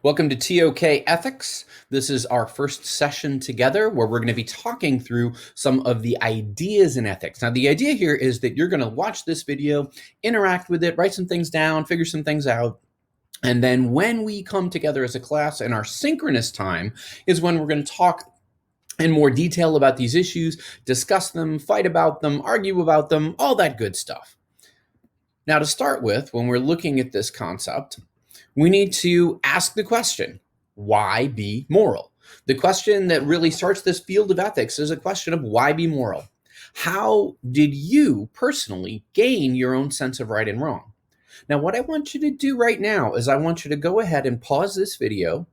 Welcome to TOK Ethics. This is our first session together where we're going to be talking through some of the ideas in ethics. Now, the idea here is that you're going to watch this video, interact with it, write some things down, figure some things out. And then when we come together as a class in our synchronous time is when we're going to talk in more detail about these issues, discuss them, fight about them, argue about them, all that good stuff. Now, to start with, when we're looking at this concept, we need to ask the question, why be moral? The question that really starts this field of ethics is a question of why be moral? How did you personally gain your own sense of right and wrong? Now, what I want you to do right now is I want you to go ahead and pause this video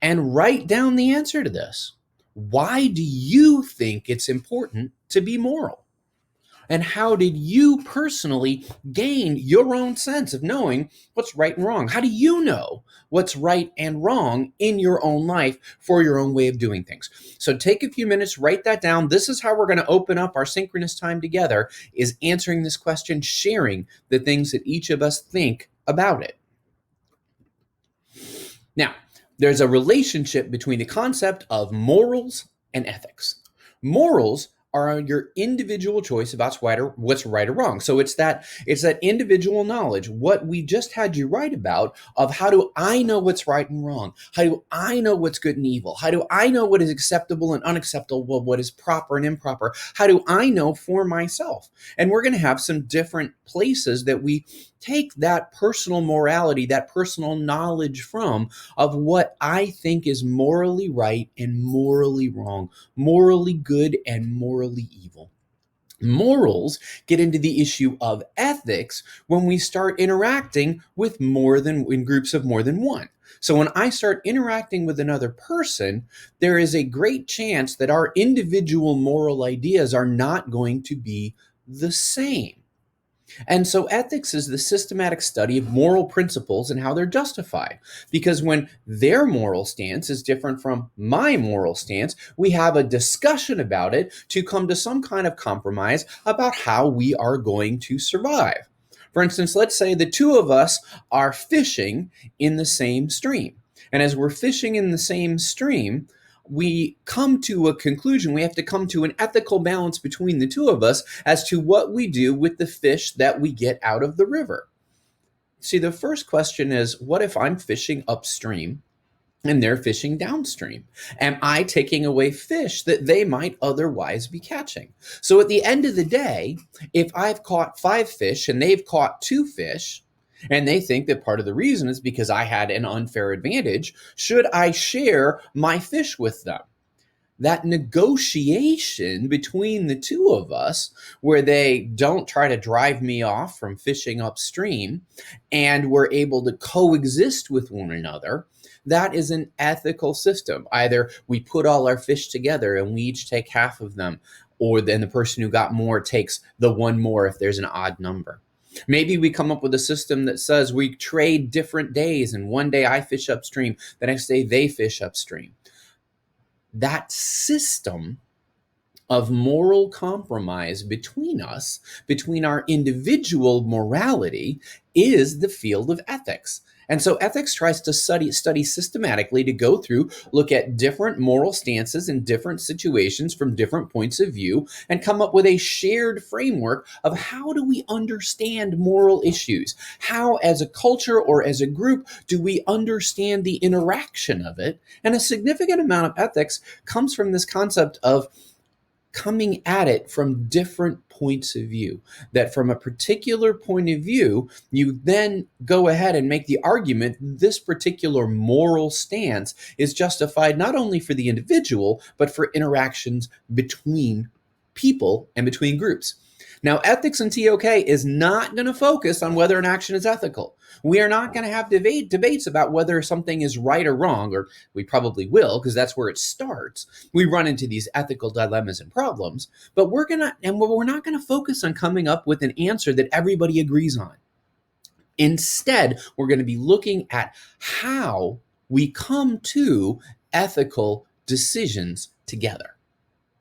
and write down the answer to this. Why do you think it's important to be moral? And how did you personally gain your own sense of knowing what's right and wrong? How do you know what's right and wrong in your own life for your own way of doing things? So take a few minutes, write that down. This is how we're going to open up our synchronous time together, is answering this question, sharing the things that each of us think about it. Now, there's a relationship between the concept of morals and ethics. Morals are your individual choice about what's right or wrong. So it's that individual knowledge, what we just had you write about, of how do I know what's right and wrong? How do I know what's good and evil? How do I know what is acceptable and unacceptable, what is proper and improper? How do I know for myself? And we're going to have some different places that we take that personal morality, that personal knowledge from, of what I think is morally right and morally wrong, morally good and morally evil. Morals get into the issue of ethics when we start interacting with in groups of more than one. So when I start interacting with another person, there is a great chance that our individual moral ideas are not going to be the same. And so ethics is the systematic study of moral principles and how they're justified. Because when their moral stance is different from my moral stance, we have a discussion about it to come to some kind of compromise about how we are going to survive. For instance, let's say the two of us are fishing in the same stream. And as we're fishing in the same stream, we come to a conclusion. We have to come to an ethical balance between the two of us as to what we do with the fish that we get out of the river. See, the first question is, what if I'm fishing upstream and they're fishing downstream? Am I taking away fish that they might otherwise be catching? So at the end of the day, if I've caught 5 fish and they've caught 2 fish, and they think that part of the reason is because I had an unfair advantage, should I share my fish with them? That negotiation between the two of us, where they don't try to drive me off from fishing upstream and we're able to coexist with one another, that is an ethical system. Either we put all our fish together and we each take half of them, or then the person who got more takes the one more if there's an odd number. Maybe we come up with a system that says we trade different days, and one day I fish upstream, the next day they fish upstream. That system of moral compromise between us, between our individual morality, is the field of ethics. And so ethics tries to study systematically, to go through, look at different moral stances in different situations from different points of view, and come up with a shared framework of how do we understand moral issues? How, as a culture or as a group, do we understand the interaction of it? And a significant amount of ethics comes from this concept of coming at it from different points of view. That from a particular point of view, you then go ahead and make the argument this particular moral stance is justified not only for the individual, but for interactions between people and between groups. Now, ethics in TOK is not going to focus on whether an action is ethical. We are not going to have debates about whether something is right or wrong, or we probably will, because that's where it starts. We run into these ethical dilemmas and problems, but we're not going to focus on coming up with an answer that everybody agrees on. Instead, we're going to be looking at how we come to ethical decisions together.